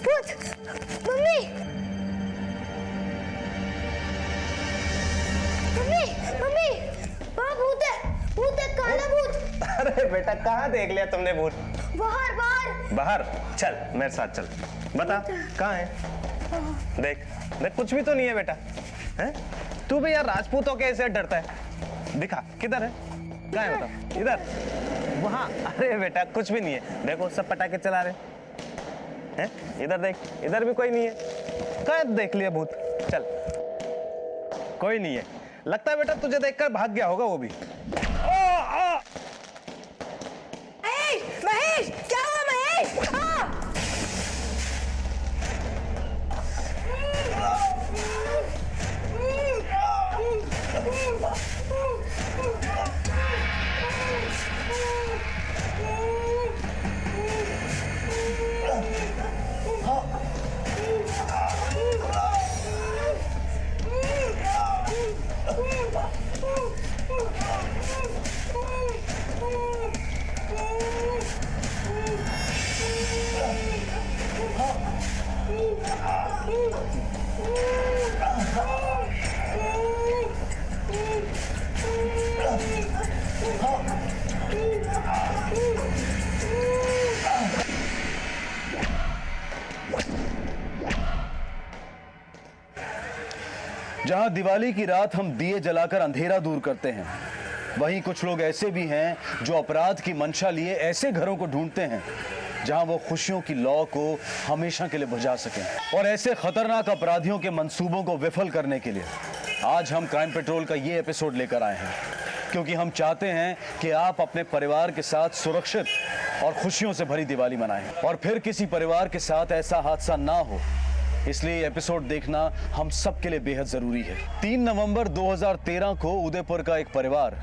भूत, mummy, mummy, mummy, वहाँ भूत है, काला भूत। अरे बेटा कहाँ देख लिया तुमने भूत? बाहर बाहर बाहर? चल मेरे साथ चल, बता कहाँ है? देख देख, कुछ भी तो नहीं है बेटा। हैं? तू भी यार राजपूतों के ऐसे डरता है। दिखा किधर है, कहाँ है बता? इधर, वहाँ। अरे बेटा कुछ भी नहीं है, देखो सब पटाखे चला रहे हैं। इधर देख, इधर भी कोई नहीं है। कहाँ देख लिया भूत? चल, कोई नहीं है। लगता है बेटा तुझे देखकर भाग गया होगा वो भी। महेश, महेश, क्या हुआ महेश? जहां दिवाली की रात हम दिए जलाकर अंधेरा दूर करते हैं, वहीं कुछ लोग ऐसे भी हैं जो अपराध की मंशा लिए ऐसे घरों को ढूंढते हैं जहां वो खुशियों की लौ को हमेशा के लिए बुझा सकें। और ऐसे खतरनाक अपराधियों के मंसूबों को विफल करने के लिए आज हम क्राइम पेट्रोल का ये एपिसोड लेकर आए हैं, क्योंकि हम चाहते हैं कि आप अपने परिवार के साथ सुरक्षित और खुशियों से भरी दिवाली मनाएं और फिर किसी परिवार के साथ ऐसा हादसा ना हो। इसलिए एपिसोड देखना हम सब के लिए बेहद जरूरी है। 3 नवंबर 2013 को उदयपुर का एक परिवार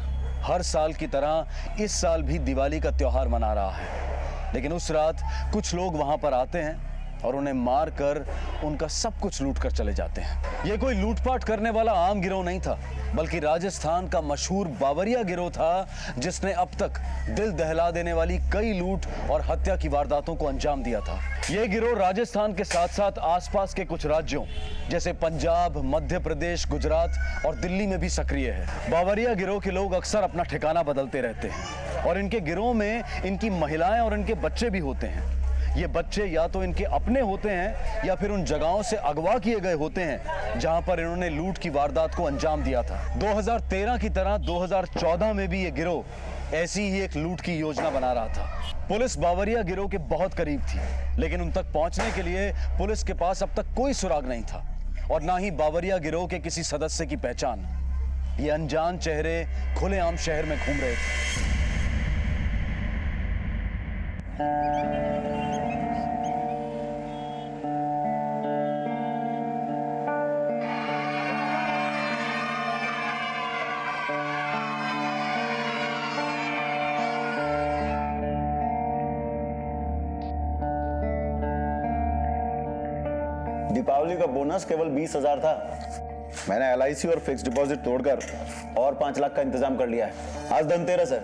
हर साल की तरह इस साल भी दिवाली का त्योहार मना रहा है, लेकिन उस रात कुछ लोग वहां पर आते हैं और उन्हें मार कर उनका सब कुछ लूट कर चले जाते हैं। ये कोई लूटपाट करने वाला आम गिरोह नहीं था, बल्कि राजस्थान का मशहूर बावरिया गिरोह था, जिसने अब तक दिल दहला देने वाली कई लूट और हत्या की वारदातों को अंजाम दिया था। यह गिरोह राजस्थान के साथ साथ आसपास के कुछ राज्यों जैसे पंजाब, मध्य प्रदेश, गुजरात और दिल्ली में भी सक्रिय है। बावरिया गिरोह के लोग अक्सर अपना ठिकाना बदलते रहते हैं और इनके गिरोह में इनकी महिलाएं और इनके बच्चे भी होते हैं। ये बच्चे या तो इनके अपने होते हैं या फिर उन जगहों से अगवा किए गए होते हैं जहां पर इन्होंने लूट की वारदात को अंजाम दिया था। 2013 की तरह 2014 में भी ये गिरोह ऐसी ही एक लूट की योजना बना रहा था। पुलिस बावरिया गिरोह के बहुत करीब थी, लेकिन उन तक पहुंचने के लिए पुलिस के पास अब तक कोई सुराग नहीं था और ना ही बावरिया गिरोह के किसी सदस्य की पहचान। ये अनजान चेहरे खुलेआम शहर में घूम रहे थे। दीपावली का बोनस केवल 20,000 था। मैंने LIC और फिक्स डिपॉजिट तोड़कर और 5 लाख का इंतजाम कर लिया है। आज धनतेरस है,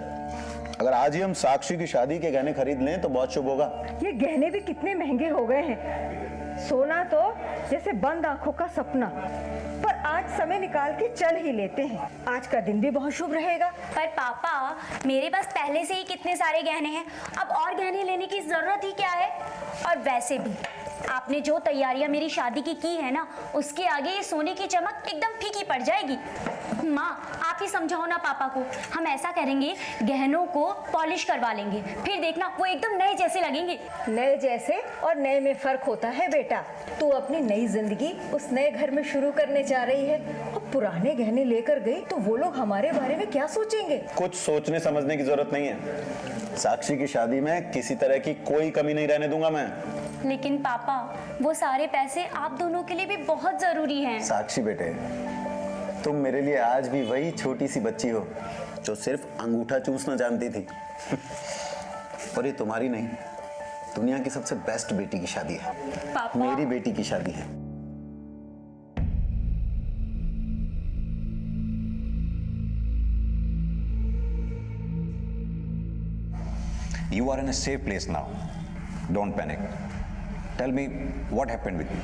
अगर आज ही हम साक्षी की शादी के गहने खरीद लें तो बहुत शुभ होगा। ये गहने भी कितने महंगे हो गए हैं। सोना तो जैसे बंद आंखों का सपना, पर आज समय निकाल के चल ही लेते हैं। आज का दिन भी बहुत शुभ रहेगा। पर पापा, मेरे पास पहले से ही कितने सारे गहने हैं, अब और गहने लेने की जरूरत ही क्या है। और वैसे भी आपने जो तैयारियां मेरी शादी की है ना, उसके आगे ये सोने की चमक एकदम फीकी पड़ जाएगी। माँ, आप ही समझाओ ना पापा को। हम ऐसा करेंगे, गहनों को पॉलिश करवा लेंगे, फिर देखना वो एकदम नए जैसे लगेंगे। नए जैसे और नए में फर्क होता है बेटा। तू अपनी नई जिंदगी उस नए घर में शुरू करने जा रही है और पुराने गहने लेकर गई तो वो लोग हमारे बारे में क्या सोचेंगे। कुछ सोचने समझने की जरूरत नहीं है। साक्षी की शादी में किसी तरह की कोई कमी नहीं रहने दूंगा मैं। लेकिन पापा, वो सारे पैसे आप दोनों के लिए भी बहुत जरूरी हैं। साक्षी बेटे, तुम मेरे लिए आज भी वही छोटी सी बच्ची हो जो सिर्फ अंगूठा चूसना जानती थी। और ये तुम्हारी नहीं, दुनिया की सबसे बेस्ट बेटी की शादी है। पापा, मेरी बेटी की शादी है। You are in a safe place now. Don't panic. Tell me what happened with you.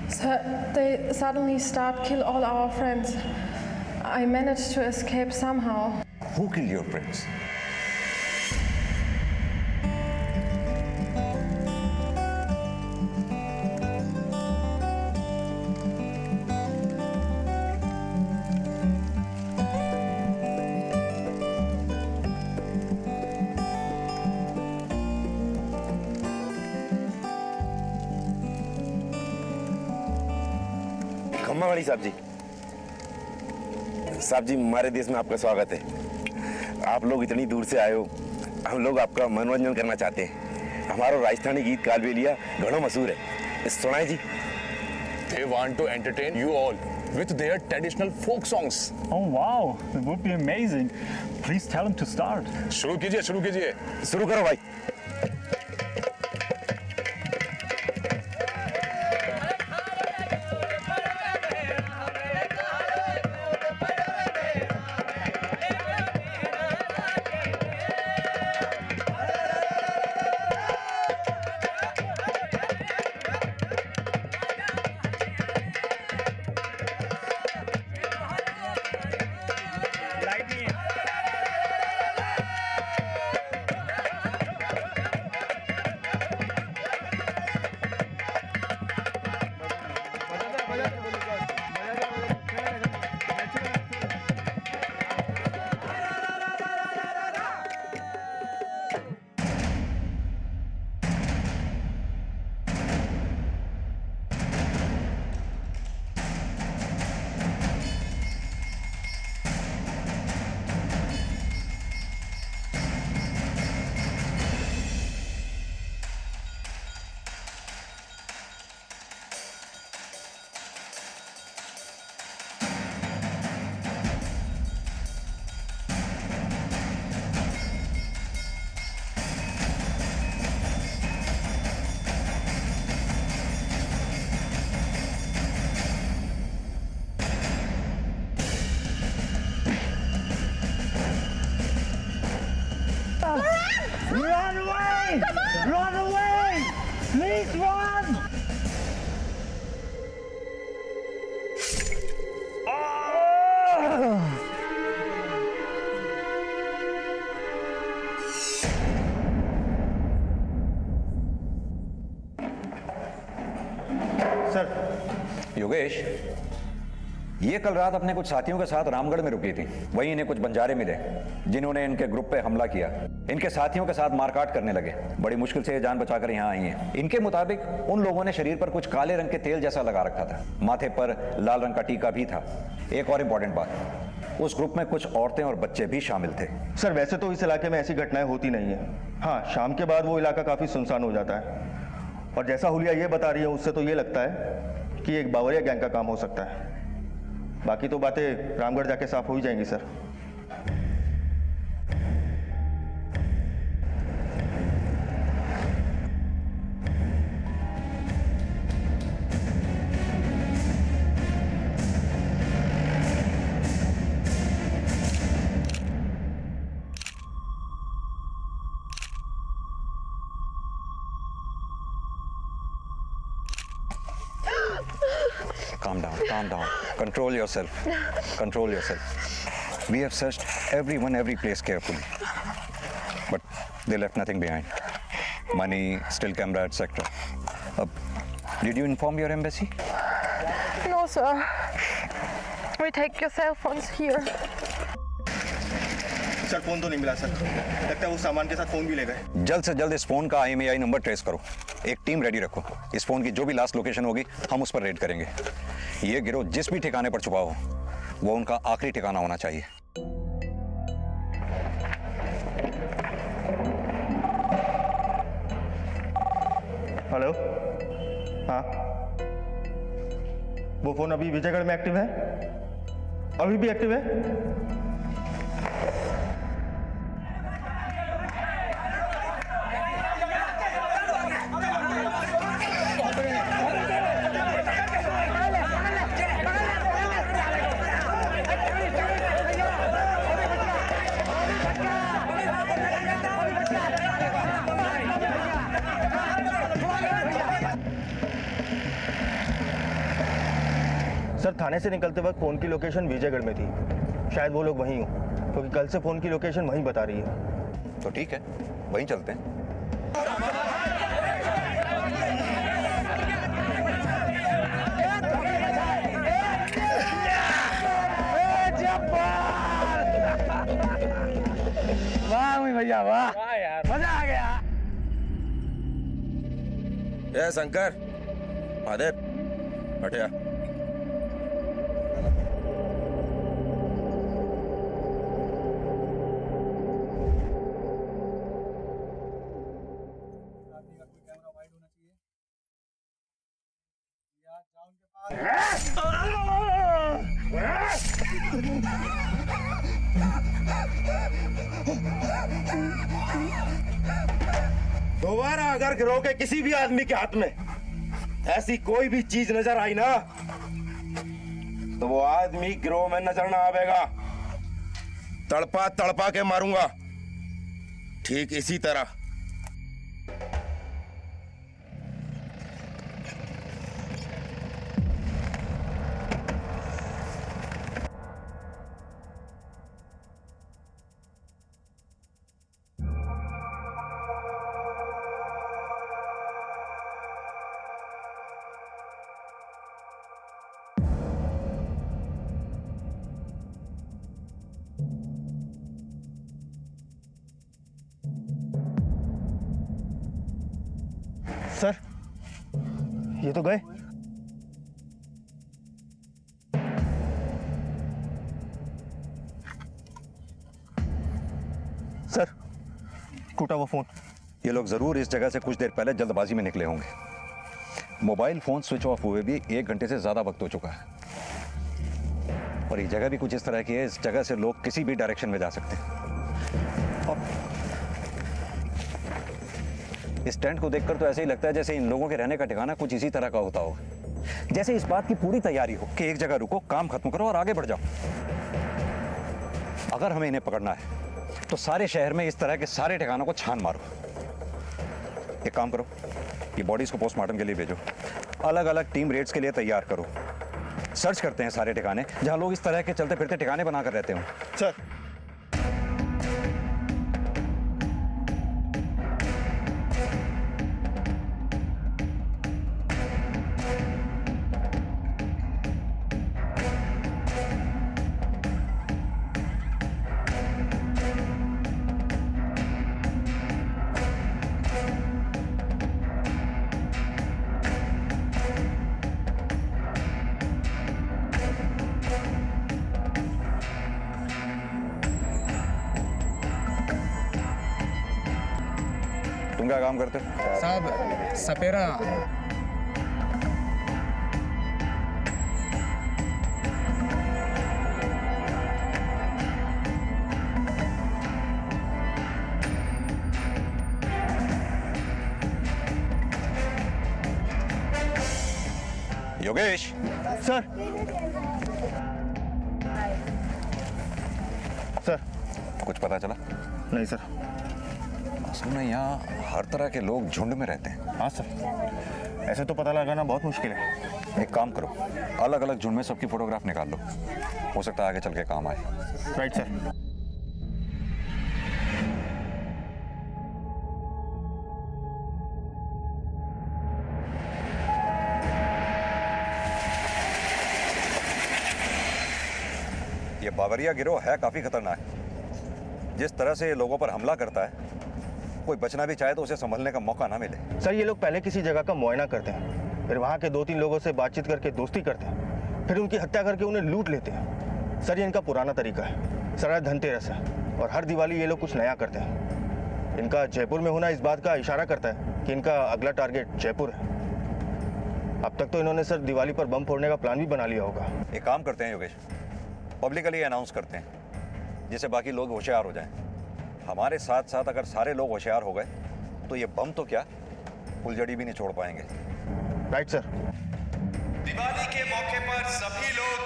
Sir, they suddenly kill all our friends. I managed to escape somehow. Who killed your friends? खम्मावाड़ी साहब जी हमारे देश में आपका स्वागत है। आप लोग इतनी दूर से आए हो, हम लोग आपका मनोरंजन करना चाहते हैं। हमारा राजस्थानी गीत कालबेलिया घणो मशहूर है, सुनाए जी। They want to entertain you all with their traditional folk songs. Oh wow, that would be amazing. Please tell him to start. शुरू कीजिए शुरू करो भाई। Run away! Run away! Please run! Sir Yogesh, ये कल रात अपने कुछ साथियों के साथ रामगढ़ में रुकी थी। वहीं इन्हें कुछ बंजारे मिले जिन्होंने इनके ग्रुप पे हमला किया। इनके साथियों के साथ मारकाट करने लगे। बड़ी मुश्किल से ये जान बचाकर यहाँ आई हैं। इनके मुताबिक उन लोगों ने शरीर पर कुछ काले रंग के तेल जैसा लगा रखा था। माथे पर लाल रंग का टीका भी था। एक और इम्पोर्टेंट बात, उस ग्रुप में कुछ औरतें और बच्चे भी शामिल थे। सर वैसे तो इस इलाके में ऐसी घटनाएं होती नहीं है। हाँ, शाम के बाद वो इलाका काफी सुनसान हो जाता है। और जैसा हुलिया ये बता रही है उससे तो ये लगता है कि एक बावरिया गैंग का काम हो सकता है। बाकी तो बातें रामगढ़ जाके साफ हो ही जाएंगी sir. Calm down. Control yourself. Control yourself. We have searched every place carefully. But they left nothing behind. Money, still camera, etc. Did you inform your embassy? No, sir. We take your cell phones here. Sir phone तो नहीं मिला sir. लगता है उस सामान के साथ phone भी ले गए। जल्द से जल्द इस फोन का IMEI नंबर ट्रेस करो। एक टीम रेडी रखो। इस फोन की जो भी लास्ट लोकेशन होगी हम उस पर रेड करेंगे। ये गिरोह जिस भी ठिकाने पर छुपा हो वो उनका आखिरी ठिकाना होना चाहिए। हेलो, हाँ, वो फोन अभी विजयगढ़ में एक्टिव है? अभी भी एक्टिव है? सर थाने से निकलते वक्त फ़ोन की लोकेशन विजयगढ़ में थी। शायद वो लोग वहीं हो, क्योंकि कल से फ़ोन की लोकेशन वहीं बता रही है। तो ठीक है, वहीं चलते हैं। वाह भैया वाह, मजा आ गया। ए शंकर, महादेव, हटिया। दोबारा अगर गिरोह के किसी भी आदमी के हाथ में ऐसी कोई भी चीज नजर आई ना, तो वो आदमी गिरोह में नजर ना आवेगा। तड़पा तड़पा के मारूंगा, ठीक इसी तरह। सर, ये तो गए। सर, टूटा वो फोन। ये लोग जरूर इस जगह से कुछ देर पहले जल्दबाजी में निकले होंगे। मोबाइल फोन स्विच ऑफ हुए भी 1 घंटे से ज्यादा वक्त हो चुका है, और ये जगह भी कुछ इस तरह की है, इस जगह से लोग किसी भी डायरेक्शन में जा सकते हैं। इस टेंट को देखकर तो ऐसे ही लगता है जैसे इन लोगों के रहने का ठिकाना कुछ इसी तरह का होता होगा, जैसे इस बात की पूरी तैयारी हो कि एक जगह रुको, काम खत्म करो और आगे बढ़ जाओ। अगर हमें इन्हें पकड़ना है तो सारे शहर में इस तरह के सारे ठिकानों को छान मारो। एक काम करो, ये बॉडीज को पोस्टमार्टम के लिए भेजो, अलग अलग टीम रेड्स के लिए तैयार करो। सर्च करते हैं सारे ठिकाने जहां लोग इस तरह के चलते फिरते ठिकाने बनाकर रहते हों। सर, तुम क्या काम करते हो? साहब सपेरा। योगेश। सर। सर, कुछ पता चला? नहीं सर। असल में यहाँ हर तरह के लोग झुंड में रहते हैं। हाँ सर, ऐसे तो पता लगाना बहुत मुश्किल है। एक काम करो, अलग अलग झुंड में सबकी फोटोग्राफ निकाल लो, हो सकता है आगे चल के काम आए। Right sir. ये बावरिया गिरोह है काफी खतरनाक। जिस तरह से ये लोगों पर हमला करता है, कोई बचना भी चाहे तो उसे संभलने का मौका ना मिले। सर, ये लोग पहले किसी जगह का मुआयना करते हैं, फिर वहाँ के 2-3 लोगों से बातचीत करके दोस्ती करते हैं, फिर उनकी हत्या करके उन्हें लूट लेते हैं। सर, ये इनका पुराना तरीका है। सर, आज धनतेरस है और हर दिवाली ये लोग कुछ नया करते हैं। इनका जयपुर में होना इस बात का इशारा करता है कि इनका अगला टारगेट जयपुर है। अब तक तो इन्होंने सर दिवाली पर बम फोड़ने का प्लान भी बना लिया होगा। एक काम करते हैं योगेश, पब्लिकली अनाउंस करते हैं जिससे बाकी लोग होशियार हो जाएं। हमारे साथ साथ अगर सारे लोग होशियार हो गए तो ये बम तो क्या, फुलझड़ी भी नहीं छोड़ पाएंगे। Right sir. दिवाली के मौके पर सभी लोग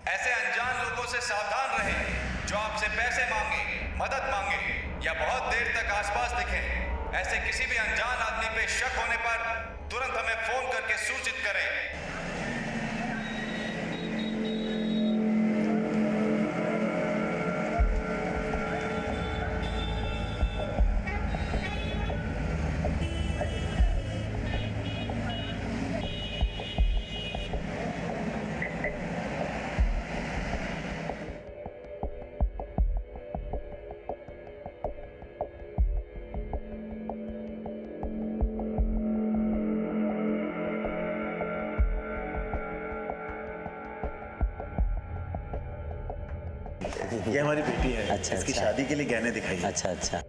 ऐसे अनजान लोगों से सावधान रहें जो आपसे पैसे मांगे, मदद मांगे या बहुत देर तक आसपास दिखें। ऐसे किसी भी अनजान आदमी पे शक होने पर तुरंत हमें फोन करके सूचित करें। ये हमारी बेटी है। अच्छा, इसकी अच्छा। शादी के लिए गहने दिखाइए। अच्छा अच्छा।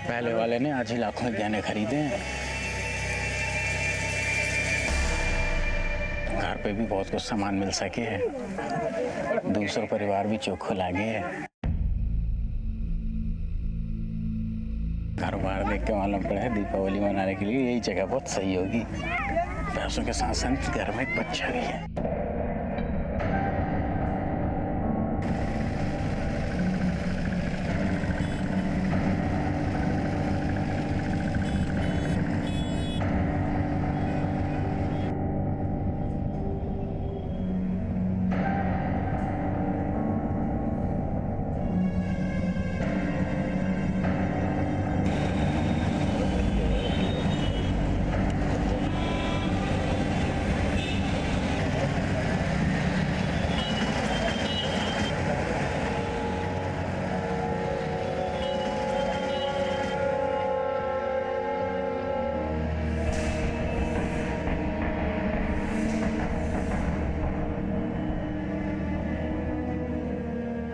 पहले वाले ने आज ही लाखों के गहने खरीदे हैं। घर पे भी बहुत कुछ सामान मिल सके है। दूसरा परिवार भी चोखो लागे है। घर बार देख के मालूम पड़ा है दीपावली मनाने के लिए यही जगह बहुत सही होगी। पैसों के साथ साथ घर में एक बच्चा भी है।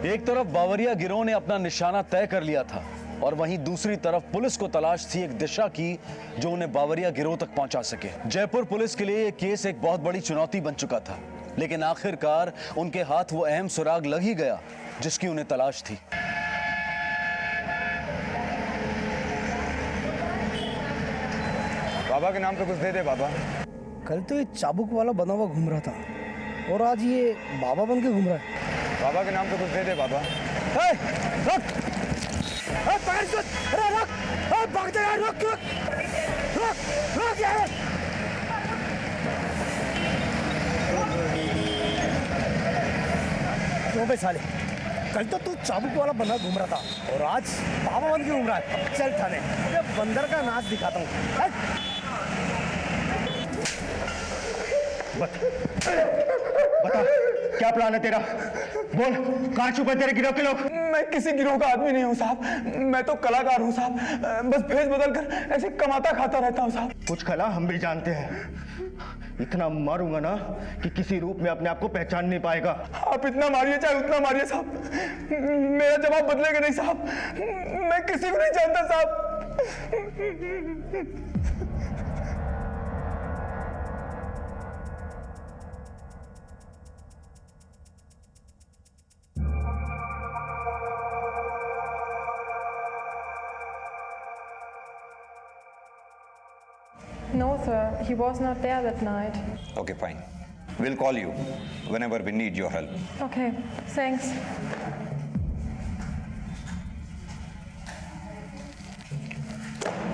एक तरफ बावरिया गिरोह ने अपना निशाना तय कर लिया था और वहीं दूसरी तरफ पुलिस को तलाश थी एक दिशा की जो उन्हें बावरिया गिरोह तक पहुंचा सके। जयपुर पुलिस के लिए यह केस एक बहुत बड़ी चुनौती बन चुका था, लेकिन आखिरकार उनके हाथ वो अहम सुराग लग ही गया जिसकी उन्हें तलाश थी। बाबा के नाम पे कुछ दे दे बाबा। कल तो ये चाबुक वाला बना हुआ घूम रहा था और आज ये बाबा बन के घूम रहा है। बाबा के नाम पे कुछ दे दे बाबा। रुक! पकड़ इसको! अरे रुक! भाग जा यार! रुक! यार! क्यों बे साले? कल तो तू चाबुक वाला बंदा घूम रहा था और आज बाबा बन के घूम रहा है। अब चल थाने, बंदर का नाच दिखाता हूँ। बता क्या प्लान है तेरा? बोल, कहाँ छुपे तेरे गिरोह के लोग? मैं किसी गिरोह का आदमी नहीं हूँ साहब, मैं तो कलाकार हूँ साहब। बस भेष बदल कर ऐसे कमाता खाता रहता हूँ साहब। कुछ कला हम भी जानते हैं, इतना मारूंगा ना कि किसी रूप में अपने आप को पहचान नहीं पाएगा। आप इतना मारिए चाहे उतना मारिए साहब, मेरा जवाब बदलेगा नहीं साहब। मैं किसी को नहीं जानता साहब। No, sir. He was not there that night. Okay, fine. We'll call you whenever we need your help. Okay, thanks.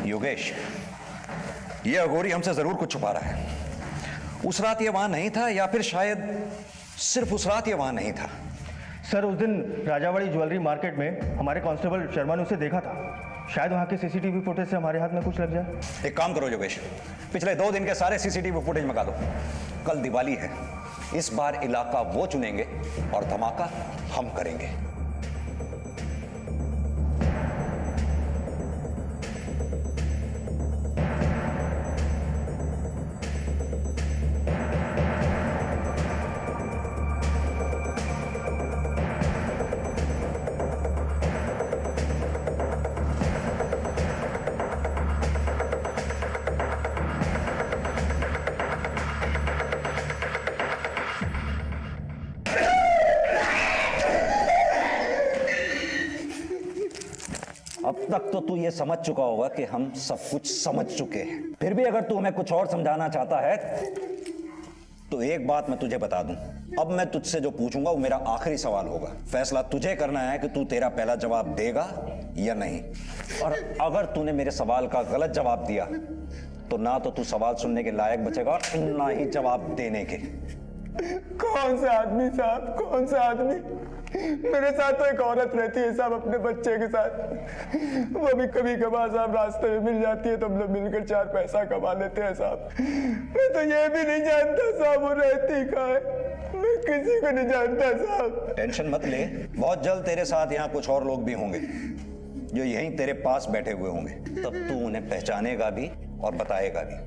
Yogesh, ये अघोरी हमसे जरूर कुछ छुपा रहा है। उस रात ये वहां नहीं था या फिर शायद सिर्फ उस रात ये वहां नहीं था। सर उस दिन राजावाड़ी ज्वेलरी मार्केट में हमारे कांस्टेबल शर्मा ने उसे देखा था। शायद वहाँ के सीसीटीवी फुटेज से हमारे हाथ में कुछ लग जाए। एक काम करो योगेश, पिछले 2 दिन के सारे सीसीटीवी फुटेज मंगा दो। कल दिवाली है, इस बार इलाका वो चुनेंगे और धमाका हम करेंगे। अब तक तो तू ये समझ चुका होगा कि हम सब कुछ समझ चुके हैं। फिर भी अगर तू हमें कुछ और समझाना चाहता है तो एक बात मैं तुझे बता दूं, अब मैं तुझसे जो पूछूंगा वो मेरा आखिरी सवाल होगा। फैसला तुझे करना है कि तू तेरा पहला जवाब देगा या नहीं। और अगर तूने मेरे सवाल का गलत जवाब दिया तो ना तो तू सवाल सुनने के लायक बचेगा और ना ही जवाब देने के। कौन सा आदमी साहब, कौन सा आदमी? मेरे साथ तो एक औरत रहती है साहब, अपने बच्चे के साथ। वो भी कभी कभार साहब रास्ते में मिल जाती है तो हम लोग मिलकर 4 पैसा कमा लेते हैं साहब। मैं तो ये भी नहीं जानता साहब वो रहती कहाँ है, मैं किसी को नहीं जानता साहब। टेंशन मत ले, बहुत जल्द तेरे साथ यहाँ कुछ और लोग भी होंगे जो यहीं तेरे पास बैठे हुए होंगे। तब तू उन्हें पहचानेगा भी और बताएगा भी।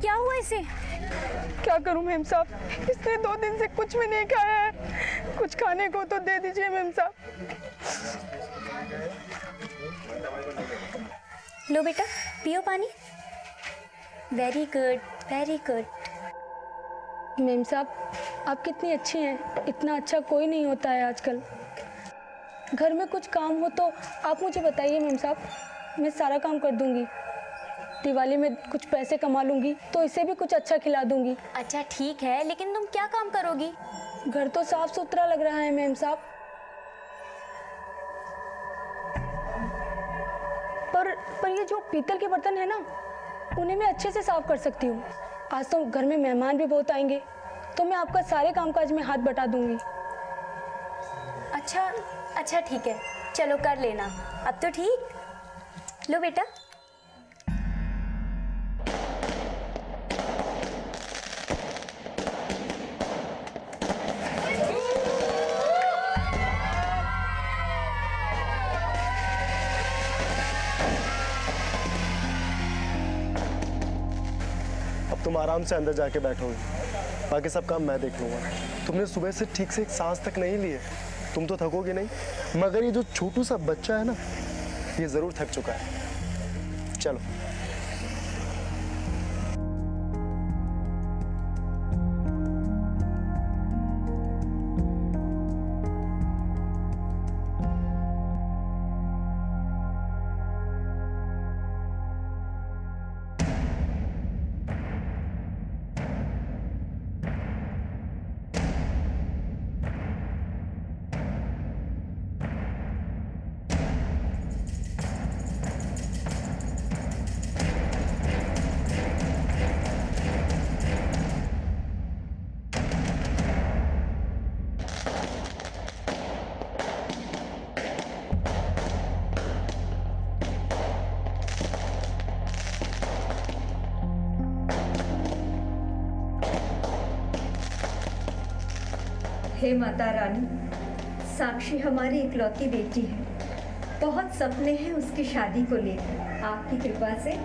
क्या हुआ इसे? क्या करूं मेम साहब, इसने 2 दिन से कुछ भी नहीं खाया है। कुछ खाने को तो दे दीजिए मेम साहब। लो बेटा, पियो पानी। Very good, very good. Ma'am साहब, आप कितनी अच्छी हैं। इतना अच्छा कोई नहीं होता है आजकल। घर में कुछ काम हो तो आप मुझे बताइए मेम साहब, मैं सारा काम कर दूंगी। दिवाली में कुछ पैसे कमा लूंगी तो इसे भी कुछ अच्छा खिला दूंगी। अच्छा ठीक है, लेकिन तुम क्या काम करोगी? घर तो साफ सुथरा लग रहा है मेम साहब, पर ये जो पीतल के बर्तन है ना, उन्हें मैं अच्छे से साफ कर सकती हूँ। आज तो घर में मेहमान भी बहुत आएंगे तो मैं आपका सारे कामकाज में हाथ बटा दूंगी। अच्छा ठीक है, चलो कर लेना। अब तो ठीक। लो बेटा। तुम आराम से अंदर जाके बैठोगे, बाकी सब काम मैं देख लूंगा। तुमने सुबह से ठीक से एक सांस तक नहीं लिए, तुम तो थकोगे नहीं, मगर ये जो छोटू सा बच्चा है ना, ये जरूर थक चुका है। चलो। हे माता रानी, साक्षी हमारी इकलौती बेटी है। बहुत सपने हैं उसकी शादी को लेकर। आपकी कृपा से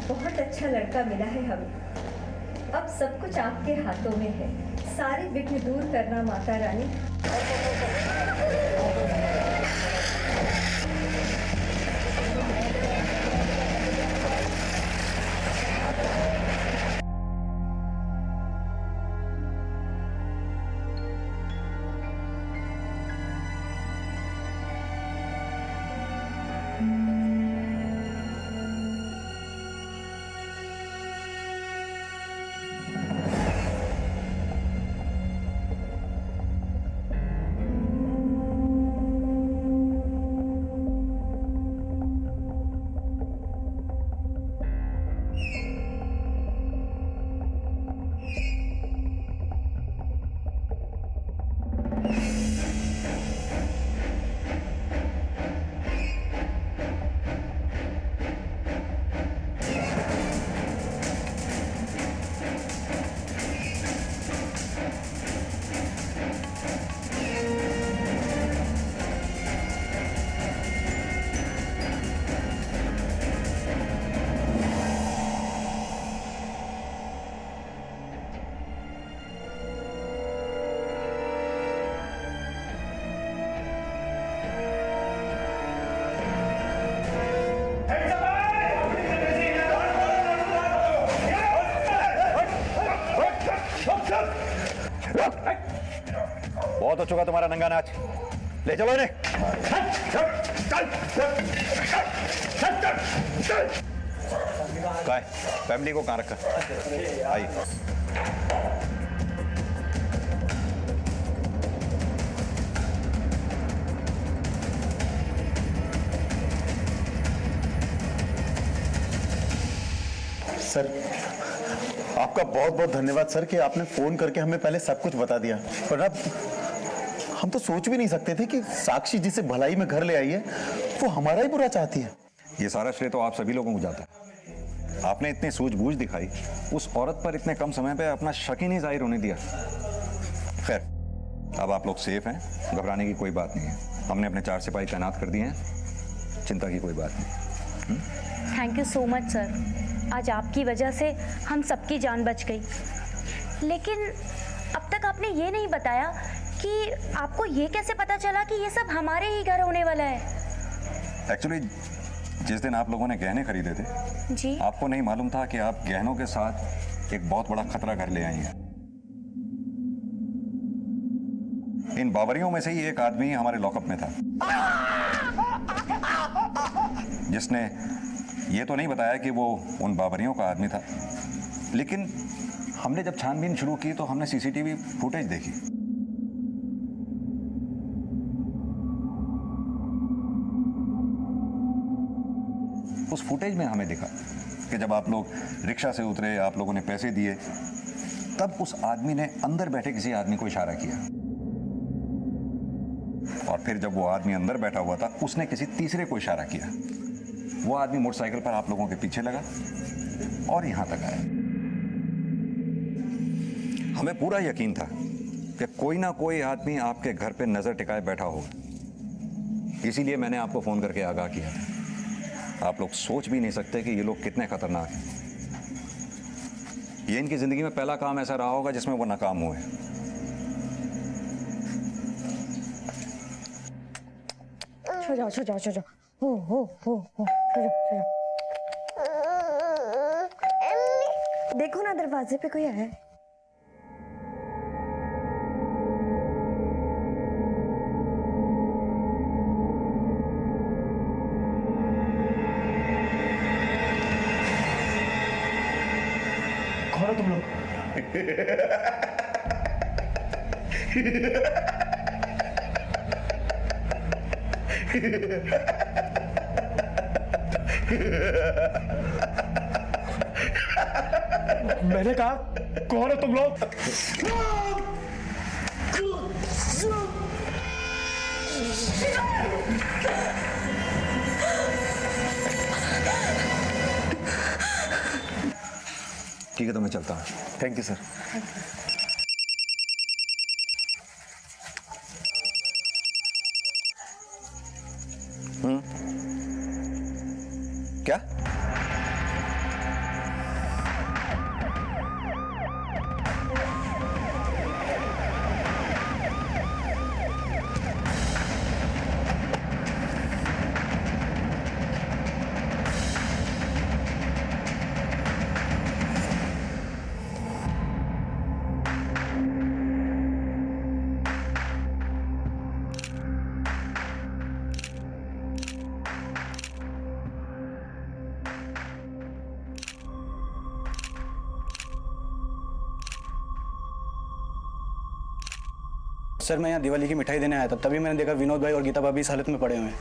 बहुत अच्छा लड़का मिला है हमें। अब सब कुछ आपके हाथों में है। सारे विघ्न दूर करना माता रानी। बहुत हो चुका तुम्हारा नंगा नाच, ले चलो इन्हें। फैमिली को कहाँ रखा? आइए। सर, आपका बहुत बहुत धन्यवाद सर कि आपने फोन करके हमें पहले सब कुछ बता दिया। पर अब हम तो सोच भी नहीं सकते थे कि साक्षी जिसे भलाई में घर ले आई है वो हमारा ही बुरा चाहती है। ये सारा श्रेय तो आप सभी लोगों को जाता है। आपने इतनी सूझबूझ दिखाई, उस औरत पर इतने कम समय पे अपना शक ही नहीं जाहिर होने दिया। खैर, अब आप लोग सेफ हैं, घबराने की कोई बात नहीं है। हमने अपने 4 सिपाही तैनात कर दिए हैं, चिंता की कोई बात नहीं। Thank you so much sir. आज आपकी वजह से हम सबकी जान बच गई। लेकिन अब तक आपने ये नहीं बताया कि आपको ये कैसे पता चला कि ये सब हमारे ही घर होने वाला है। एक्चुअली जिस दिन आप लोगों ने गहने खरीदे थे जी, आपको नहीं मालूम था कि आप गहनों के साथ एक बहुत बड़ा खतरा घर ले आई हैं। इन बावरियों में से ही एक आदमी हमारे लॉकअप में था, जिसने ये तो नहीं बताया कि वो उन बावरियों का आदमी था। लेकिन हमने जब छानबीन शुरू की तो हमने सीसीटीवी फुटेज देखी। उस फुटेज में हमें दिखा कि जब आप लोग रिक्शा से उतरे, आप लोगों ने पैसे दिए, तब उस आदमी ने अंदर बैठे किसी आदमी को इशारा किया, और फिर जब वो आदमी अंदर बैठा हुआ था उसने किसी तीसरे को इशारा किया। वो आदमी मोटरसाइकिल पर आप लोगों के पीछे लगा और यहां तक आया। हमें पूरा यकीन था कि कोई ना कोई आदमी आपके घर पे नजर टिकाए बैठा होगा, इसीलिए मैंने आपको फोन करके आगाह किया था। आप लोग सोच भी नहीं सकते कि ये लोग कितने खतरनाक हैं। ये इनकी जिंदगी में पहला काम ऐसा रहा होगा जिसमें वो नाकाम हुए। छो जाओ हो देखो ना, दरवाजे पे कोई है। कौन हो तुम लोग? मैंने कहा कौन हो तुम लोग? ठीक है तो मैं चलता हूँ। Thank you sir. सर मैं यहाँ दिवाली की मिठाई देने आया था, तभी मैंने देखा विनोद भाई और गीता भाभी इस हालत में पड़े हुए हैं।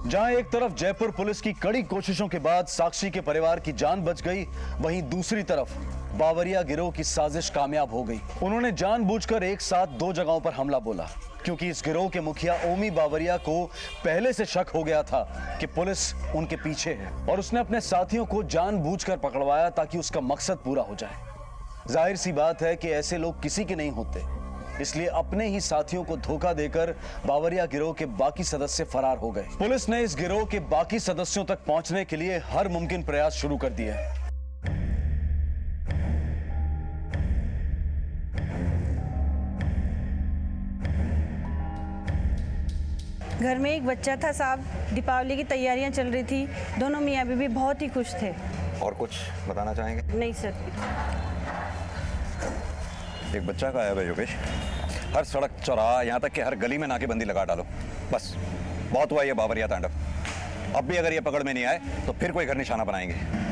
जहां एक तरफ जयपुर पुलिस की कड़ी कोशिशों के बाद साक्षी के परिवार की जान बच गई, वहीं दूसरी तरफ बावरिया गिरोह की साजिश कामयाब हो गई। उन्होंने जानबूझकर एक साथ दो जगहों पर हमला बोला, क्योंकि इस गिरोह के मुखिया ओमी बावरिया को पहले से शक हो गया था कि पुलिस उनके पीछे है, और उसने अपने साथियों को जानबूझकर पकड़वाया ताकि उसका मकसद पूरा हो जाए। जाहिर सी बात है कि ऐसे लोग किसी के नहीं होते, इसलिए अपने ही साथियों को धोखा देकर बावरिया गिरोह के बाकी सदस्य फरार हो गए। पुलिस ने इस गिरोह के बाकी सदस्यों तक पहुंचने के लिए हर मुमकिन प्रयास शुरू कर दिए हैं। घर में एक बच्चा था साहब, दीपावली की तैयारियां चल रही थी, दोनों मियाँ बीवी बहुत ही खुश थे। और कुछ बताना चाहेंगे? नहीं सर। एक बच्चा का है योगेश, हर सड़क चौराहा यहाँ तक कि हर गली में नाकेबंदी लगा डालो। बस बहुत हुआ ये बावरिया तांडव। अब भी अगर ये पकड़ में नहीं आए तो फिर कोई घर निशाना बनाएंगे।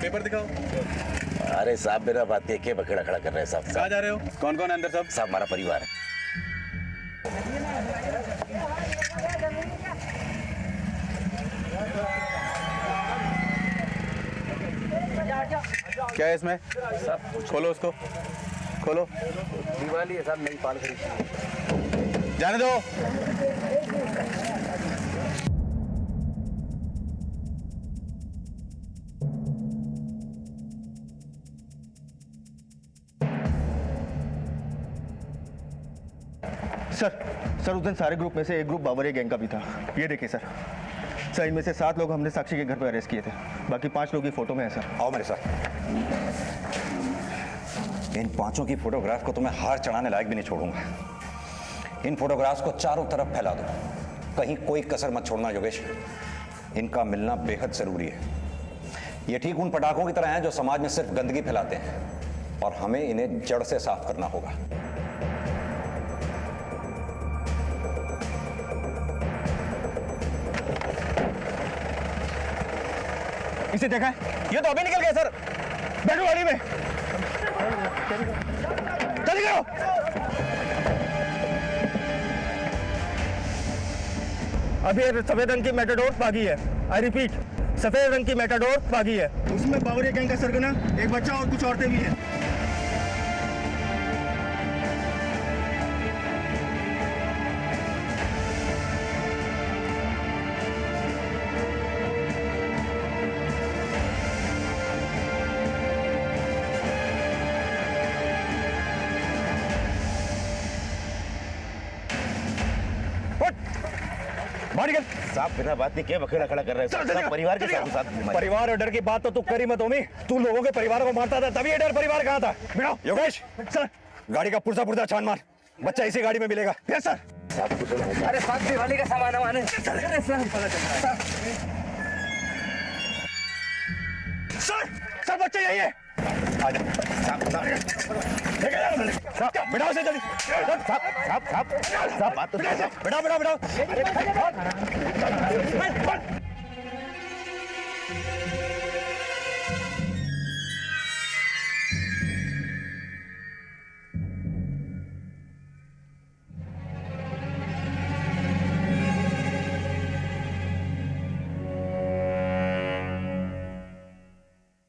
पेपर दिखाओ। अरे साहब मेरा बात देखिए, बखेड़ा खड़ा कर रहे हैं साहब। कहाँ जा रहे हो? कौन कौन है अंदर साहब? साहब हमारा परिवार है। क्या है इसमें? खोलो उसको, खोलो। दिवाली है साहब, नई पाल खरीदी। जाने दो। सर उस दिन सारे ग्रुप में से एक ग्रुप बावरिया गैंग का भी था। ये देखिए सर, इनमें से 7 लोग हमने साक्षी के घर पर अरेस्ट किए थे, बाकी 5 लोग की फोटो में है सर। आओ मेरे साथ। इन 5 की फोटोग्राफ को तो मैं हार चढ़ाने लायक भी नहीं छोड़ूंगा। इन फोटोग्राफ्स को चारों तरफ फैला दो, कहीं कोई कसर मत छोड़ना योगेश। इनका मिलना बेहद जरूरी है। ये ठीक उन पटाखों की तरह हैं जो समाज में सिर्फ गंदगी फैलाते हैं, और हमें इन्हें जड़ से साफ करना होगा। इसे देखा है? ये तो अभी निकल गया सर। बैठो गाड़ी में, जल्दी करो। अभी सफेद रंग की मैटाडोर भागी है। आई रिपीट, सफेद रंग की मैटाडोर भागी है। उसमें बावरिया गैंग का सरगना, एक बच्चा और कुछ औरतें भी हैं। साहब बिना बात नहीं, क्या बखेड़ा खड़ा कर रहे हैं? सब परिवार के साथ। परिवार और डर की बात तो तू करी मत ओमी। तू लोगों के परिवार को मारता था, तभी ये डर परिवार कहाँ था? बिठाओ योगेश। सर गाड़ी का पुर्जा छान मार, बच्चा इसी गाड़ी में मिलेगा। Yes sir. अरे साहब दिवाली का सामान वामान है। सर बच्चा यही है। आजा बिठाओ से जल्दी। साहब बात तो बिठाओ।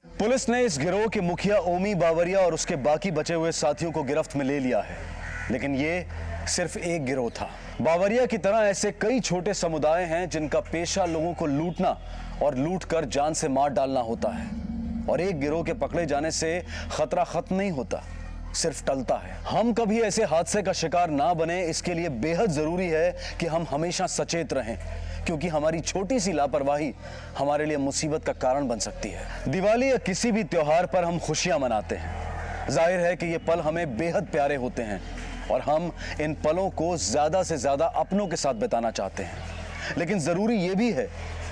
पुलिस ने इस गिरोह के मुखिया ओमी बावरिया और उसके बाकी बचे हुए साथियों को गिरफ्त में ले लिया है, लेकिन ये सिर्फ एक गिरोह था। बावरिया की तरह ऐसे कई छोटे समुदाय हैं जिनका पेशा लोगों को लूटना और लूट कर जान से मार डालना होता है। और एक गिरोह के पकड़े जाने से खतरा खत्म नहीं होता, सिर्फ टलता है। हम कभी ऐसे हादसे का शिकार ना बने, इसके लिए बेहद जरूरी है कि हम हमेशा सचेत रहें, क्योंकि हमारी छोटी सी लापरवाही हमारे लिए मुसीबत का कारण बन सकती है। दिवाली या किसी भी त्योहार पर हम खुशियां मनाते हैं। जाहिर है कि ये पल हमें बेहद प्यारे होते हैं और हम इन पलों को ज्यादा से ज्यादा अपनों के साथ बिताना चाहते हैं। लेकिन जरूरी ये भी है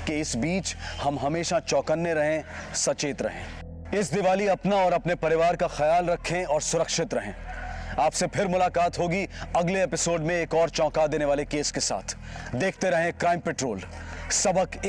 कि इस बीच हम हमेशा चौकन्ने रहें, सचेत रहें। इस दिवाली अपना और अपने परिवार का ख्याल रखें और सुरक्षित रहें। आपसे फिर मुलाकात होगी अगले एपिसोड में एक और चौंका देने वाले केस के साथ। देखते रहें क्राइम पेट्रोल, सबक